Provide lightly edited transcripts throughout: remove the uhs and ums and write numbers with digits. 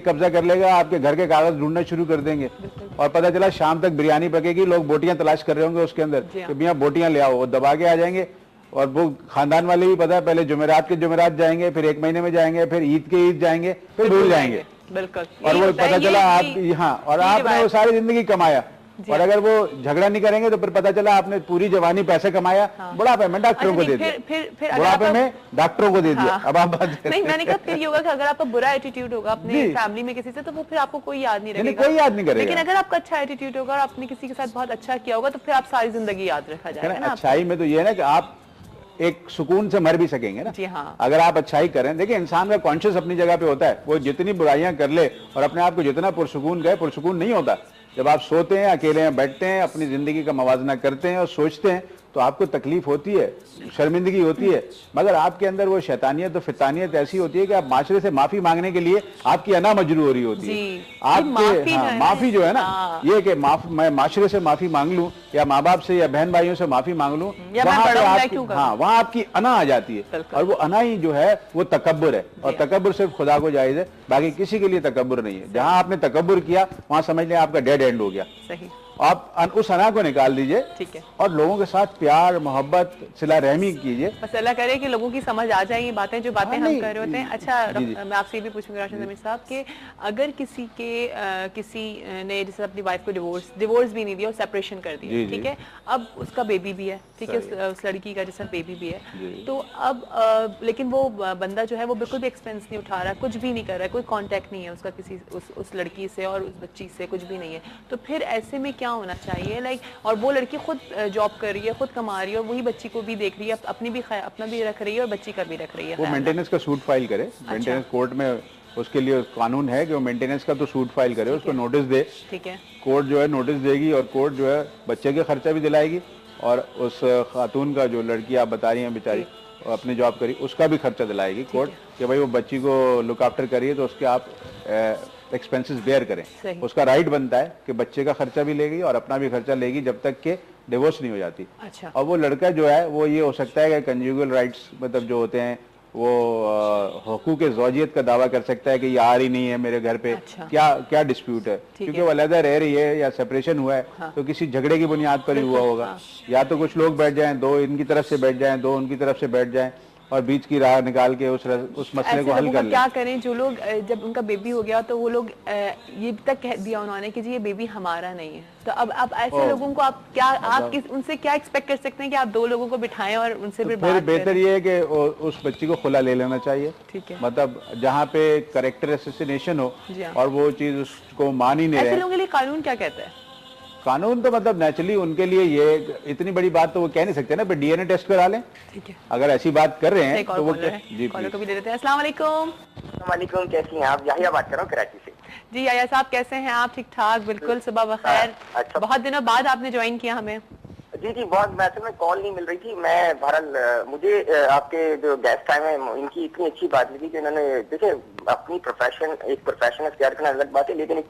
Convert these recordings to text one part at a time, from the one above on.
कब्जा कर लेगा, आपके घर के कागज ढूंढना शुरू कर देंगे और पता चला शाम तक बिरयानी पकेगी, लोग बोटियां तलाश कर रहे होंगे उसके अंदर कि भैया बोटियां ले आओ, वो दबा के आ जाएंगे। और वो खानदान वाले भी पता है पहले जुमेरात के जुमेरात जाएंगे, फिर 1 महीने में जाएंगे, फिर ईद के ईद जाएंगे, फिर भूल जाएंगे। बिल्कुल। और वो पता चला आप यहाँ और आपने वो सारी जिंदगी कमाया, और अगर वो झगड़ा नहीं करेंगे तो फिर पता चला आपने पूरी जवानी पैसे कमाया, बुढ़ापे में डॉक्टरों को दे दिया, फिर बुढ़ापे में डॉक्टरों को दे दिया। अब आप बात नहीं, मैंने कहा फिर ये होगा कि अगर आपका बुरा एटीट्यूड होगा अपने फैमिली में किसी से, तो वो फिर आपको कोई याद नहीं रखेगा, कोई याद नहीं करेगा। लेकिन अगर आपका अच्छा एटीट्यूड होगा और आपने किसी के साथ बहुत अच्छा किया होगा तो फिर आप सारी जिंदगी याद रखा जाएगा। अच्छाई में तो ये है ना कि आप एक सुकून से मर भी सकेंगे ना। जी हाँ। अगर आप अच्छाई करें, देखिए इंसान का कॉन्शियस अपनी जगह पे होता है, वो जितनी बुराइयां कर ले और अपने आप को जितना पुरसुकून गए, पुरसुकून नहीं होता। जब आप सोते हैं, अकेले में बैठते हैं, अपनी जिंदगी का मवाजना करते हैं और सोचते हैं तो आपको तकलीफ होती है, शर्मिंदगी होती है, मगर आपके अंदर वो शैतानियत और फितानियत ऐसी होती है कि आप माशरे से माफी मांगने के लिए आपकी अना मजरू हो रही होती है। आपके माफी जो है ना, ये कि मैं माशरे से माफी मांग लूं या माँ बाप से या बहन भाइयों से माफी मांग लूं, वहाँ आपकी अना आ जाती है, और वो अना ही जो है वो तकब्बुर है, और तकब्बुर सिर्फ खुदा को जायज है, बाकी किसी के लिए तकब्बुर नहीं है। जहाँ आपने तकब्बुर किया वहाँ समझ लें आपका डेड एंड हो गया। सही। आप उस अना को निकाल दीजिए, ठीक है, और लोगों के साथ प्यार मोहब्बत सिला रहमी कीजिए। बस अल्लाह करे कि लोगों की समझ आ जाए ये बातें, जो बातें हम कर रहे होते हैं। अच्छा, मैं आपसे ये भी पूछूंगी रोशन जमीर साहब कि अगर किसी ने जैसे अपनी वाइफ को डिवोर्स भी नहीं दिया और सेपरेशन कर दिया, ठीक है, अब उसका बेबी भी है, ठीक है, उस लड़की का जैसा बेबी भी है, तो अब लेकिन वो बंदा जो है वो बिल्कुल भी एक्सपेंस नहीं उठा रहा, कुछ भी नहीं कर रहा है, कोई कॉन्टेक्ट नहीं है उसका किसी उस लड़की से और उस बच्ची से, कुछ भी नहीं है, तो फिर ऐसे में क्या होना चाहिए? और वो लड़की खुद जॉब कर रही है, खुद कमा रही है, और वही बच्ची को भी देख रही है, अपना भी रख रही है और बच्ची का भी रख रही है। वो मेंटेनेंस का सूट फाइल करे, मेंटेनेंस कोर्ट में उसके लिए कानून है कि वो मेंटेनेंस का तो सूट फाइल करे, उसको नोटिस दे, ठीक है, कोर्ट जो है नोटिस देगी और कोर्ट जो है बच्चे का खर्चा भी दिलाएगी, और उस खातून का जो लड़की आप बता रही हैं बेचारी अपनी जॉब करी, उसका भी खर्चा दिलाएगी कोर्ट कि भाई वो बच्ची को लुक आफ्टर करिए, तो उसके आप एक्सपेंसेस बेयर करें। उसका राइट बनता है कि बच्चे का खर्चा भी लेगी और अपना भी खर्चा लेगी जब तक कि डिवोर्स नहीं हो जाती। अच्छा। और वो लड़का जो है वो ये हो सकता है कि कंजुगल राइट्स मतलब जो होते हैं वो हुकूक ज़ौजियत का दावा कर सकता है कि ये आ रही नहीं है मेरे घर पे। अच्छा। क्या डिस्प्यूट है, क्योंकि वो अलग रह रही है या सेपरेशन हुआ है, हाँ, तो किसी झगड़े की बुनियाद पर ही हुआ होगा। हाँ। या तो कुछ लोग बैठ जाएं, 2 इनकी तरफ से बैठ जाएं, 2 उनकी तरफ से बैठ जाएं और बीच की राह निकाल के उस मसले को हल कर लें। क्या करें जो लोग जब उनका बेबी हो गया तो वो लोग ये तक कह दिया उन्होंने कि जी ये बेबी हमारा नहीं है, तो अब ऐसे लोगों को आप क्या उनसे क्या एक्सपेक्ट कर सकते हैं कि आप 2 लोगों को बिठाएं और उनसे फिर बात करें? बेहतर ये है कि उस बच्ची को खुला ले लेना चाहिए, ठीक है, मतलब जहाँ पे करेक्टर असैसिनेशन हो और वो चीज उसको मान ही नहीं रहे। ऐसे लोगों के लिए कानून क्या कहता है? कानून तो मतलब नेचुरली उनके लिए ये इतनी बड़ी बात तो वो कह नहीं सकते ना, पर डीएनए टेस्ट करा लें, ठीक है, अगर ऐसी बात कर रहे हैं तो वो जी कॉलर को भी ले लेते हैं। अस्सलाम वालेकुम। वालेकुम, कैसी हैं आप? याहिया बात कर रहा हूँ कराची से। जी याहिया साहब कैसे हैं आप? ठीक ठाक, बिल्कुल, सुबह बखैर। अच्छा, बहुत दिनों बाद आपने ज्वाइन किया हमें। जी जी, बहुत वैसे में कॉल नहीं मिल रही थी। मैं बहरहाल मुझे आपके जो गेस्ट आए हैं इनकी इतनी अच्छी बात लगी कि इन्होंने देखिए अपनी एक प्रोफेशन इख्तियार करना अलग बात है, लेकिन एक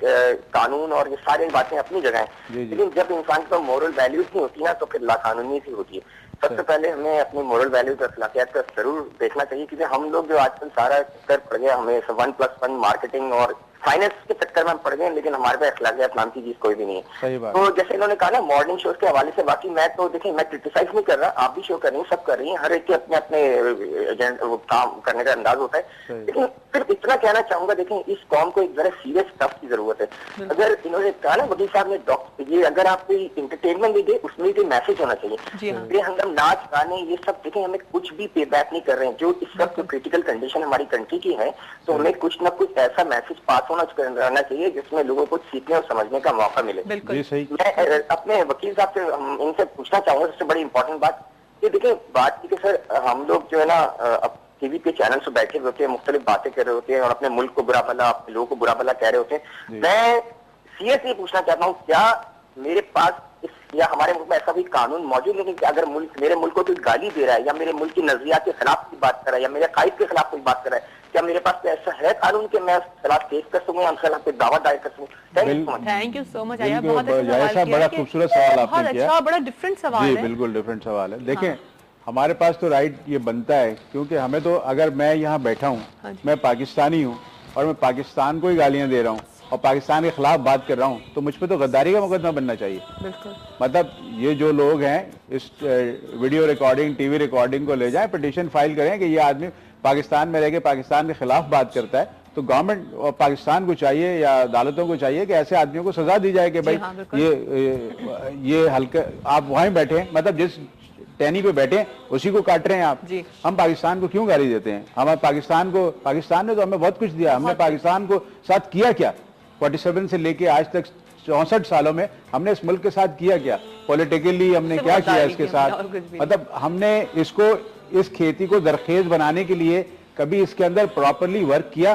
कानून और ये सारी बातें अपनी जगह हैं, लेकिन जब इंसान को मोरल वैल्यूज नहीं होती ना तो फिर लाकानूनी सी होती है। सबसे पहले हमें अपनी मोरल वैल्यूज और अखलाकियात का जरूर देखना चाहिए, क्योंकि हम लोग जो आजकल सारा चक्कर पड़ गया, हमें 1+1 मार्केटिंग और फाइनेंस के चक्कर में हम पड़ गए, लेकिन हमारे पास अखलाकियात नाम की चीज कोई भी नहीं है। सही बात। तो जैसे इन्होंने कहा ना मॉर्निंग शोज के हवाले से, बाकी मैं तो देखिए मैं क्रिटिसाइज नहीं कर रहा, आप भी शो कर रही हैं, सब कर रही हैं, हर एक के अपने अपने काम करने का अंदाज होता है, लेकिन सिर्फ इतना कहना चाहूंगा, देखें इस कौम को एक जरा सीरियस स्टफ की जरूरत है। अगर इन्होंने कहा ना वकील साहब ने ये अगर आप कोई इंटरटेनमेंट भी दे उसमें भी मैसेज होना चाहिए। बेहंगम नाच गाने ये सब देखें, हमें कुछ भी पे बैक नहीं कर रहे हैं, जो इस वक्त क्रिटिकल कंडीशन हमारी कंट्री की है, तो हमें कुछ न कुछ ऐसा मैसेज पास होना चाहिए जिसमें लोगों को सीखने और समझने का मौका मिले। मैं अपने वकील साहब से इनसे पूछना चाहूंगा सबसे बड़ी इंपॉर्टेंट बात ये देखिए, बात की सर हम लोग जो है ना अब टीवी पे चैनल से बैठे होते हैं, मुख्तलिफ बातें कर रहे होते हैं और अपने मुल्क को बुरा भला, अपने लोगों को बुरा भला कह रहे होते हैं। मैं सीरियसली पूछना चाहता हूँ, क्या मेरे पास या हमारे मुल्क में ऐसा भी कानून मौजूद है कि अगर मेरे मुल्क को कोई गाली दे रहा है या मेरे मुल्क की नजरियात के खिलाफ कोई बात कर रहा है या मेरे कायद के खिलाफ कोई बात कर रहा है, क्या मेरे पास ऐसा है कानून कि मैं खिलाफ केस कर सकूं या खिलाफ कोई दावा दायर कर सकूं? Thank you so much. आया बहुत बड़ा खूबसूरत सवाल आपने किया, बड़ा डिफरेंट सवाल है। बिल्कुल डिफरेंट सवाल है। देखें हमारे पास तो राइट ये बनता है, क्योंकि हमें तो अगर मैं यहाँ बैठा हूँ, मैं पाकिस्तानी हूँ और मैं पाकिस्तान को ही गालियां दे रहा हूँ और पाकिस्तान के खिलाफ बात कर रहा हूँ, तो मुझ पे तो गद्दारी का मुकदमा बनना चाहिए। बिल्कुल। मतलब ये जो लोग हैं इस वीडियो रिकॉर्डिंग, टीवी रिकॉर्डिंग को ले जाएं, पिटीशन फाइल करें कि ये आदमी पाकिस्तान में रह के पाकिस्तान के खिलाफ बात करता है, तो गवर्नमेंट और पाकिस्तान को चाहिए या अदालतों को चाहिए कि ऐसे आदमियों को सजा दी जाए कि भाई हाँ, ये हल्का आप वहीं बैठे, मतलब जिस टहनी पे बैठे उसी को काट रहे हैं आप। हम पाकिस्तान को क्यों गाली देते हैं? हम पाकिस्तान ने तो हमें बहुत कुछ दिया, हमने पाकिस्तान को साथ किया क्या? 47 से लेके आज तक 64 सालों में हमने इस मुल्क के साथ किया क्या? पॉलिटिकली हमने क्या किया इसके साथ? मतलब हमने इसको, इस खेती को दरखेज बनाने के लिए कभी इसके अंदर प्रॉपरली वर्क किया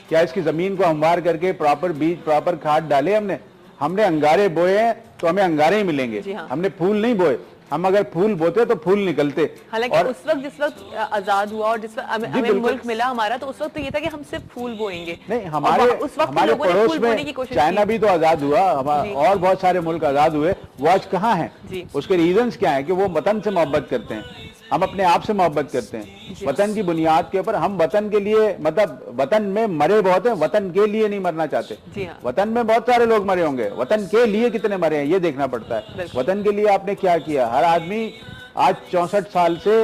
क्या? इसकी जमीन को हमवार करके प्रॉपर बीज, प्रॉपर खाद डाले हमने अंगारे बोए हैं तो हमें अंगारे ही मिलेंगे। हमने फूल नहीं बोए, हम अगर फूल बोते तो फूल निकलते। हालांकि उस वक्त जिस वक्त आजाद हुआ और जिस वक्त हमें मुल्क मिला हमारा, तो उस वक्त तो ये था कि हम सिर्फ फूल बोएंगे। नहीं, हमारे पड़ोस में चाइना भी तो आजाद हुआ, और बहुत सारे मुल्क आजाद हुए, वो आज कहाँ हैं? उसके रीजंस क्या है? कि वो वतन से मोहब्बत करते हैं, हम अपने आप से मोहब्बत करते हैं, वतन की बुनियाद के ऊपर। हम वतन के लिए, मतलब वतन में मरे बहुत हैं, वतन के लिए नहीं मरना चाहते। वतन में बहुत सारे लोग मरे होंगे, वतन के लिए कितने मरे हैं ये देखना पड़ता है। वतन के लिए आपने क्या किया? हर आदमी आज 64 साल से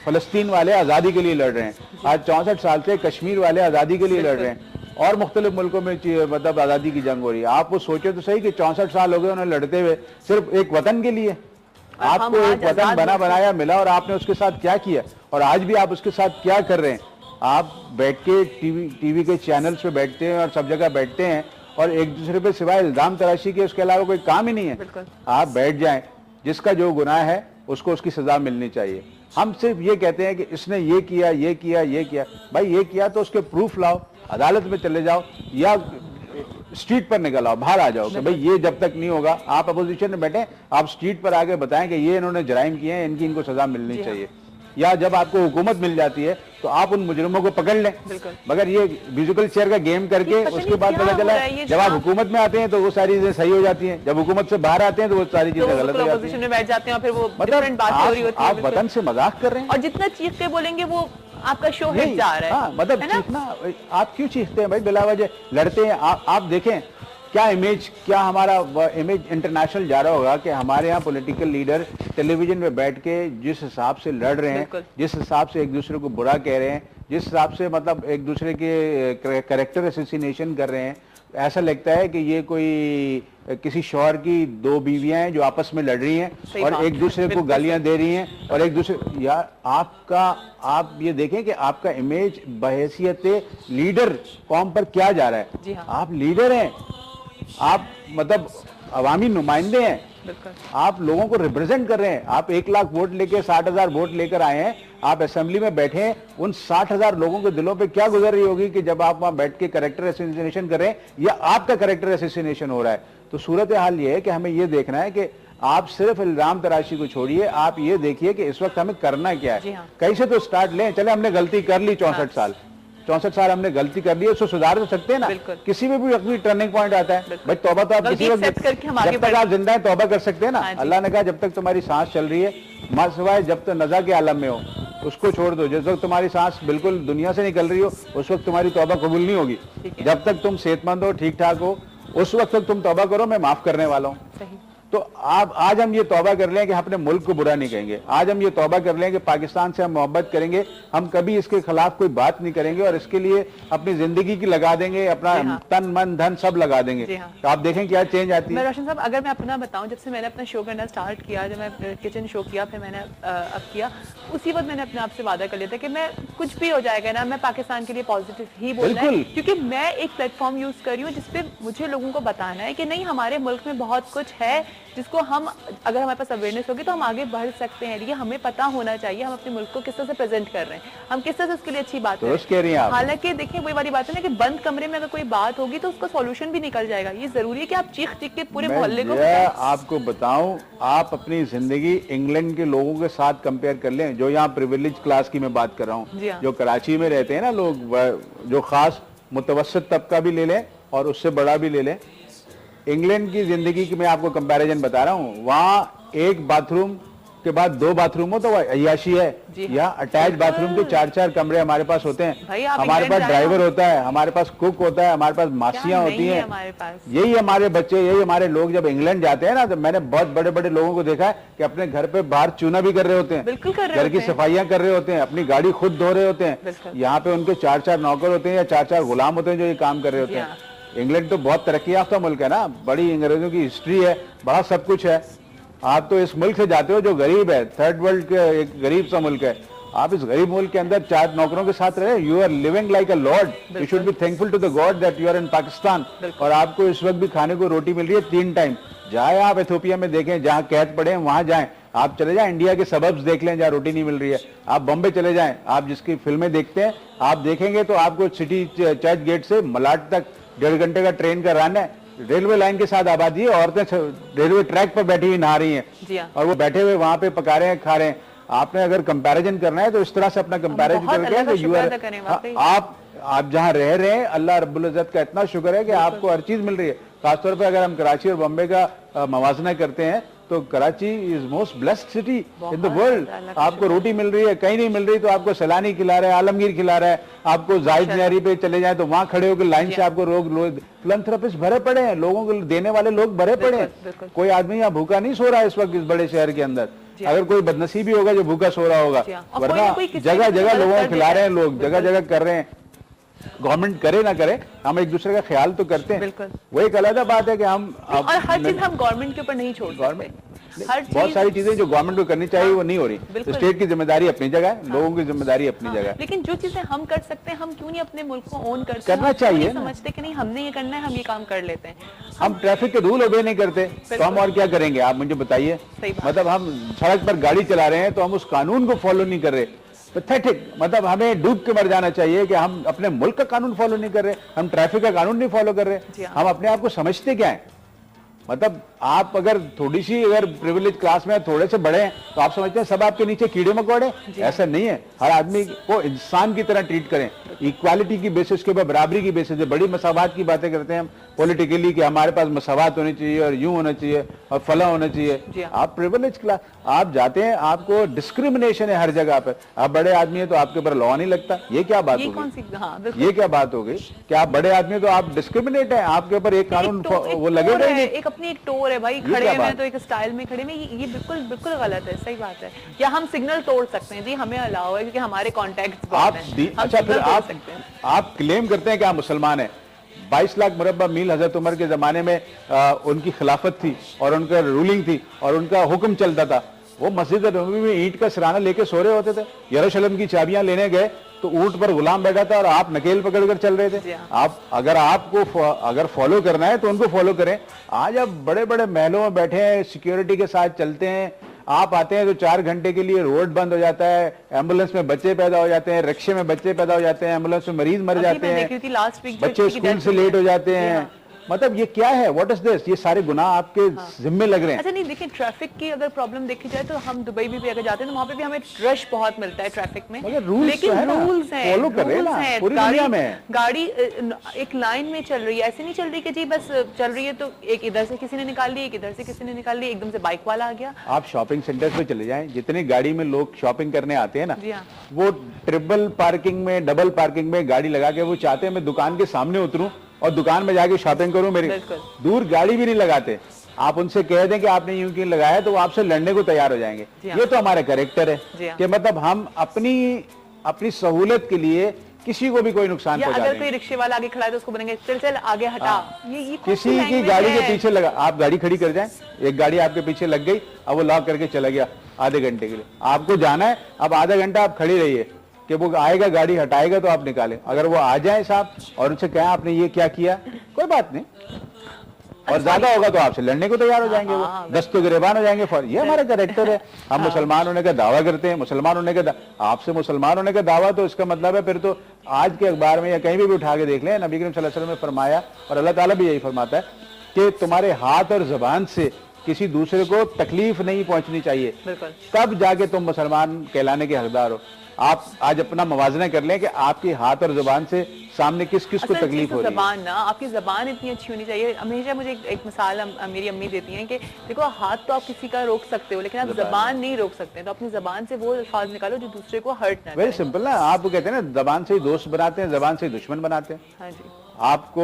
फलस्तीन वाले आजादी के लिए लड़ रहे हैं, आज 64 साल से कश्मीर वाले आजादी के लिए लड़ रहे हैं, और मुख्तलिफ मुल्कों में मतलब आजादी की जंग हो रही है। आप वो सोचे तो सही कि 64 साल हो गए उन्हें लड़ते हुए सिर्फ एक वतन के लिए। आपको एक वतन बना बनाया मिला और आपने उसके साथ क्या किया, और आज भी आप उसके साथ क्या कर रहे हैं? आप बैठ के टीवी के चैनल्स पे बैठते हैं और सब जगह बैठते हैं और एक दूसरे पे सिवाय इल्जाम तराशी के उसके अलावा कोई काम ही नहीं है। आप बैठ जाएं, जिसका जो गुनाह है उसको उसकी सजा मिलनी चाहिए। हम सिर्फ ये कहते हैं कि इसने ये किया, ये किया, ये किया। भाई ये किया तो उसके प्रूफ लाओ, अदालत में चले जाओ या स्ट्रीट पर निकल आओ, बाहर आ जाओ कि भाई ये जब तक नहीं होगा। आप अपोजिशन में बैठे, आप स्ट्रीट पर आके बताएं कि ये इन्होंने जराइम किए हैं, इनको सजा मिलनी चाहिए। या जब आपको हुकूमत मिल जाती है तो आप उन मुजरिमों को पकड़ लें। मगर ये म्यूजिकल चेयर का गेम करके उसके बाद पता चला जब आप हुकूमत में आते हैं तो वो सारी चीजें सही हो जाती हैं, जब हुकूमत से बाहर आते हैं तो वो सारी चीजें गलत हो जाती हैं। बैठ जाते हैं, फिर वो डिफरेंट बात हो रही होती है। आप वतन से मजाक कर रहे हैं, और जितना चीख के बोलेंगे वो आपका शो हिट जा रहा है। हाँ, मतलब चीखना, आप क्यों चीखते हैं भाई? बिला वजह लड़ते हैं। आप देखें क्या इमेज, क्या हमारा इमेज इंटरनेशनल जा रहा होगा कि हमारे यहाँ पॉलिटिकल लीडर टेलीविजन में बैठ के जिस हिसाब से लड़ रहे हैं, जिस हिसाब से एक दूसरे को बुरा कह रहे हैं, जिस हिसाब से मतलब एक दूसरे के कैरेक्टर असैसिनेशन कर रहे हैं, ऐसा लगता है कि ये कोई किसी शौहर की दो बीवियां हैं जो आपस में लड़ रही हैं और एक दूसरे को गालियां दे रही हैं और एक दूसरे। यार आप ये देखें कि आपका इमेज बहैसियत लीडर कौम पर क्या जा रहा है। आप लीडर हैं, आप मतलब अवामी नुमाइंदे हैं, आप लोगों को रिप्रेजेंट कर रहे हैं। आप 1 लाख वोट लेके 60,000 वोट लेकर आए हैं, आप असेंबली में बैठे हैं। उन 60,000 लोगों के दिलों पे क्या गुजर रही होगी कि जब आप वहां बैठ के कैरेक्टर असैसिनेशन कर रहे हैं या आपका कैरेक्टर असैसिनेशन हो रहा है। तो सूरत हाल ये है कि हमें ये देखना है कि आप सिर्फ इल्जाम तराशी को छोड़िए, आप ये देखिए कि इस वक्त हमें करना क्या है। कहीं से तो स्टार्ट लें। चले हमने गलती कर ली, 64 साल हमने गलती कर ली, उसको सुधार तो सकते हैं ना। किसी में भी अपनी टर्निंग पॉइंट आता है भाई, तौबा तो आप किसी वक्त, जब तक आप जिंदा है तौबा कर सकते हैं ना। अल्लाह ने कहा जब तक तुम्हारी सांस चल रही है, मां सिवाय जब तक नजा के आलम में हो उसको छोड़ दो। जिस वक्त तुम्हारी सांस बिल्कुल दुनिया से निकल रही हो उस वक्त तुम्हारी तौबा कबूल नहीं होगी। जब तक तुम सेहतमंद हो, ठीक ठाक हो, उस वक्त तक तुम तौबा करो, मैं माफ करने वाला हूँ। तो आज हम ये तौबा कर लें कि अपने मुल्क को बुरा नहीं कहेंगे। आज हम ये तौबा कर लें कि पाकिस्तान से हम मोहब्बत करेंगे, हम कभी इसके खिलाफ कोई बात नहीं करेंगे और इसके लिए अपनी जिंदगी की लगा देंगे, अपना तन मन धन सब लगा देंगे। तो आप देखें क्या चेंज आती है। रोशन साहब, अगर मैं अपना बताऊं, जब से मैंने अपना शो करना स्टार्ट किया, जब मैं किचन शो किया, फिर मैंने अब किया, उसी वक्त मैंने अपने आप से वादा कर लिया था कि मैं कुछ भी हो जाएगा ना, मैं पाकिस्तान के लिए पॉजिटिव ही बोलना है, क्योंकि मैं एक प्लेटफॉर्म यूज कर रही हूँ जिसपे मुझे लोगों को बताना है कि नहीं, हमारे मुल्क में बहुत कुछ है जिसको हम, अगर हमारे पास अवेयरनेस होगी तो हम आगे बढ़ सकते हैं। ये हमें पता होना चाहिए हम अपने मुल्क को किस तरह से प्रेजेंट कर रहे हैं, हम किस तरह से उसके लिए अच्छी बात कर रहे हैं। हालांकि देखिए वही वाली बात है ना कि बंद कमरे में अगर कोई बात होगी तो उसका सॉल्यूशन भी निकल जाएगा। ये जरूरी है कि आप चीख चीख के पूरे मोहल्ले को आपको बताऊं, आप अपनी जिंदगी इंग्लैंड के लोगों के साथ कंपेयर कर लें, जो यहाँ प्रिविलेज क्लास की मैं बात कर रहा हूँ, जो कराची में रहते हैं ना लोग, जो खास मुतवस्सित तबका भी ले लें और उससे बड़ा भी ले लें। इंग्लैंड की जिंदगी की मैं आपको कंपैरिजन बता रहा हूँ। वहाँ एक बाथरूम के बाद 2 बाथरूम हो तो वो अय्याशी है। यहाँ अटैच बाथरूम के 4-4 कमरे हमारे पास होते हैं, हमारे पास ड्राइवर होता है, हमारे पास कुक होता है, हमारे पास मासियां होती हैं। यही हमारे बच्चे, यही हमारे लोग जब इंग्लैंड जाते हैं ना, तो मैंने बहुत बड़े बड़े लोगों को देखा है कि अपने घर पे बाहर चूना भी कर रहे होते हैं, घर की सफाइयां कर रहे होते हैं, अपनी गाड़ी खुद धो रहे होते हैं। यहाँ पे उनके 4-4 नौकर होते हैं या 4-4 गुलाम होते हैं जो ये काम कर रहे होते हैं। इंग्लैंड तो बहुत तरक्की याफ्ता मुल्क है ना, बड़ी अंग्रेजों की हिस्ट्री है, बड़ा सब कुछ है। आप तो इस मुल्क से जाते हो जो गरीब है, थर्ड वर्ल्ड के एक गरीब सा मुल्क है, आप इस गरीब मुल्क के अंदर 4 नौकरों के साथ रहे, you are living like a lord, you should be thankful to the god that you are in Pakistan. और आपको इस वक्त भी खाने को रोटी मिल रही है 3 टाइम। जाए आप इथियोपिया में देखें, जहाँ कैद पड़े हैं वहां जाएं, आप चले जाएं इंडिया के सबब्स देख लें जहाँ रोटी नहीं मिल रही है, आप बॉम्बे चले जाएं, आप जिसकी फिल्में देखते हैं आप देखेंगे तो आपको सिटी चर्च गेट से मलाड तक 1.5 घंटे का ट्रेन का रन है, रेलवे लाइन के साथ आबादी है, औरतें रेलवे ट्रैक पर बैठी हुई नहा रही हैं और वो बैठे हुए वहां पे पका रहे हैं, खा रहे हैं। आपने अगर कंपैरिजन करना है तो इस तरह से अपना कंपैरिजन करके आप जहां रह रहे हैं, अल्लाह रब्बुल इज्जत का इतना शुक्र है कि आपको हर चीज मिल रही है। खासतौर पर अगर हम कराची और बॉम्बे का मवाजना करते हैं तो Karachi is most blessed city in the world. आपको रोटी मिल रही है, कहीं नहीं मिल रही तो आपको सैलानी खिला रहा है, आलमगीर खिला रहा है, आपको जायद न्यारी पे चले जाए तो वहां खड़े होकर लाइन से आपको रोग फिलैंथ्रोपिस्ट भरे पड़े हैं, लोगों को देने वाले लोग भरे पड़े हैं। कोई आदमी यहाँ भूखा नहीं सो रहा है इस वक्त इस बड़े शहर के अंदर। अगर कोई बदनसीबी होगा जो भूखा सो रहा होगा, वरना जगह जगह लोगों को खिला रहे हैं लोग, जगह जगह कर रहे हैं। गवर्नमेंट करे ना करे, हम एक दूसरे का ख्याल तो करते हैं, वो एक अलग बात है कि हम और हर चीज हम गवर्नमेंट के ऊपर नहीं छोड़ सकते। बहुत सारी चीजें जो गवर्नमेंट को करनी चाहिए वो नहीं हो रही। स्टेट की जिम्मेदारी अपनी जगह है, लोगों की जिम्मेदारी अपनी जगह है। लेकिन जो चीजें हम कर सकते हैं, हम क्यों नहीं अपने मुल्क को ओन करना चाहिए, समझते कि नहीं हमने ये करना है, हम ये काम कर लेते हैं। हम ट्रैफिक के रूल ओबे नहीं करते तो हम और क्या करेंगे, आप मुझे बताइए। मतलब हम सड़क पर गाड़ी चला रहे हैं तो हम उस कानून को फॉलो नहीं कर रहे, पैथेटिक। मतलब हमें डूब के मर जाना चाहिए कि हम अपने मुल्क का कानून फॉलो नहीं कर रहे, हम ट्रैफिक का कानून नहीं फॉलो कर रहे। हम अपने आप को समझते क्या है? मतलब आप अगर थोड़ी सी अगर प्रिविलेज क्लास में थोड़े से बड़े हैं तो आप समझते हैं सब आपके नीचे कीड़े मकोड़े। ऐसा नहीं है, हर आदमी को इंसान की तरह ट्रीट करें, इक्वालिटी की बेसिस के ऊपर, बराबरी की बेसिस पे। बड़ी मसावात की बातें करते हैं हम पॉलिटिकली कि हमारे पास मसावात होनी चाहिए और यूं होना चाहिए और फला होना चाहिए। आप प्रिविलेज क्लास, आप जाते हैं, आपको डिस्क्रिमिनेशन है हर जगह पर। आप बड़े आदमी है तो आपके ऊपर लॉ नहीं लगता, ये क्या बात होगी? ये क्या बात हो गई कि आप बड़े आदमी तो आप डिस्क्रिमिनेट है, आपके ऊपर एक कानून वो लगेगा ही। एक अपनी एक टोर है भाई, खड़े हैं तो एक स्टाइल में खड़े में, ये बिल्कुल बिल्कुल गलत है। सही बात है। या हम सिग्नल तोड़ सकते हैं जी, हमें अलाउ है क्योंकि हमारे कॉन्टेक्ट आप अच्छा फिर आप क्लेम करते हैं कि आप मुसलमान हैं। 22 लाख मुरब्बा मील हजरत उमर के जमाने में उनकी खिलाफत थी और उनका रूलिंग थी और उनका हुक्म चलता था। वो मस्जिद नबवी में ईंट का सिराना लेके सो रहे होते थे। यरूशलेम की चाबियां लेने गए तो ऊंट पर गुलाम बैठा था और आप नकेल पकड़कर चल रहे थे। आप अगर आपको अगर फॉलो करना है तो उनको फॉलो करें। आज आप बड़े बड़े महलों में बैठे हैं, सिक्योरिटी के साथ चलते हैं, आप आते हैं तो 4 घंटे के लिए रोड बंद हो जाता है, एम्बुलेंस में बच्चे पैदा हो जाते हैं, रिक्शे में बच्चे पैदा हो जाते हैं, एम्बुलेंस में मरीज मर जाते हैं, बच्चे स्कूल से लेट हो जाते हैं। मतलब ये क्या है? What is this? ये सारे गुनाह आपके जिम्मे लग रहे हैं। अच्छा नहीं, देखिए ट्रैफिक की अगर प्रॉब्लम देखी जाए तो हम दुबई भी अगर जाते हैं तो वहाँ पे भी हमें रश बहुत मिलता है ट्रैफिक में, लेकिन रूल्स हैं, फॉलो कर रहे हैं पूरी दुनिया में। गाड़ी एक लाइन में चल रही है, ऐसे नहीं चल रही कि जी बस चल रही है तो एक इधर से किसी ने निकाल ली, एक इधर से किसी ने निकाल ली, एकदम से बाइक वाला आ गया। आप शॉपिंग सेंटर पे चले जाएं, जितनी गाड़ी में लोग शॉपिंग करने आते हैं ना, वो ट्रिपल पार्किंग में, डबल पार्किंग में गाड़ी लगा के वो चाहते हैं मैं दुकान के सामने उतरूं और दुकान में जाके शॉपिंग करूं, मेरी दूर गाड़ी भी नहीं लगाते। आप उनसे कह दें कि आपने यूं क्यों लगाया तो वो आपसे लड़ने को तैयार हो जाएंगे। ये तो हमारा कैरेक्टर है कि मतलब हम अपनी सहूलत के लिए किसी को भी कोई नुकसान पहुंचा देंगे। अगर कोई रिक्शे वाला आगे खड़ा है तो उसको बोलेंगे चल चल आगे हटा। ये किसी की गाड़ी के पीछे लगा, आप गाड़ी खड़ी कर जाएं, एक गाड़ी आपके पीछे लग गई, अब वो लॉक करके चला गया आधे घंटे के लिए। आपको जाना है, अब आधा घंटा आप खड़ी रहिए कि वो आएगा, गाड़ी हटाएगा तो आप निकालें। अगर वो आ जाए साहब और उनसे कहें आपने ये क्या किया, कोई बात नहीं, और ज्यादा होगा तो आपसे लड़ने को तैयार हो जाएंगे, वो दस्तों गिरबान हो जाएंगे। ये हमारा कैरेक्टर है। हम मुसलमान होने का दावा करते हैं, मुसलमान होने का आपसे मुसलमान होने का दावा, तो इसका मतलब है फिर तो आज के अखबार में या कहीं भी उठा के देख लें, नबी करीम सल्लल्लाहु अलैहि वसल्लम ने फरमाया और अल्लाह ताला भी यही फरमाता है कि तुम्हारे हाथ और जुबान से किसी दूसरे को तकलीफ नहीं पहुंचनी चाहिए, तब जाके तुम मुसलमान कहलाने के हकदार हो। आप आज अपना मवाजना कर लें कि आपके हाथ और जुबान से सामने किस किस को तकलीफ हो रही है। जबान ना, आपकी जबान इतनी अच्छी होनी चाहिए। हमेशा मुझे एक मिसाल मेरी अम्मी देती हैं कि देखो हाथ तो आप किसी का रोक सकते हो लेकिन आप जबान नहीं रोक सकते, तो अपनी जबान से वो अल्फाज निकालो जो दूसरे को हर्ट ना करे। वेरी सिंपल ना, आप कहते हैं ना जबान से ही दोस्त बनाते हैं, जबान से ही दुश्मन बनाते हैं। हाँ जी। आपको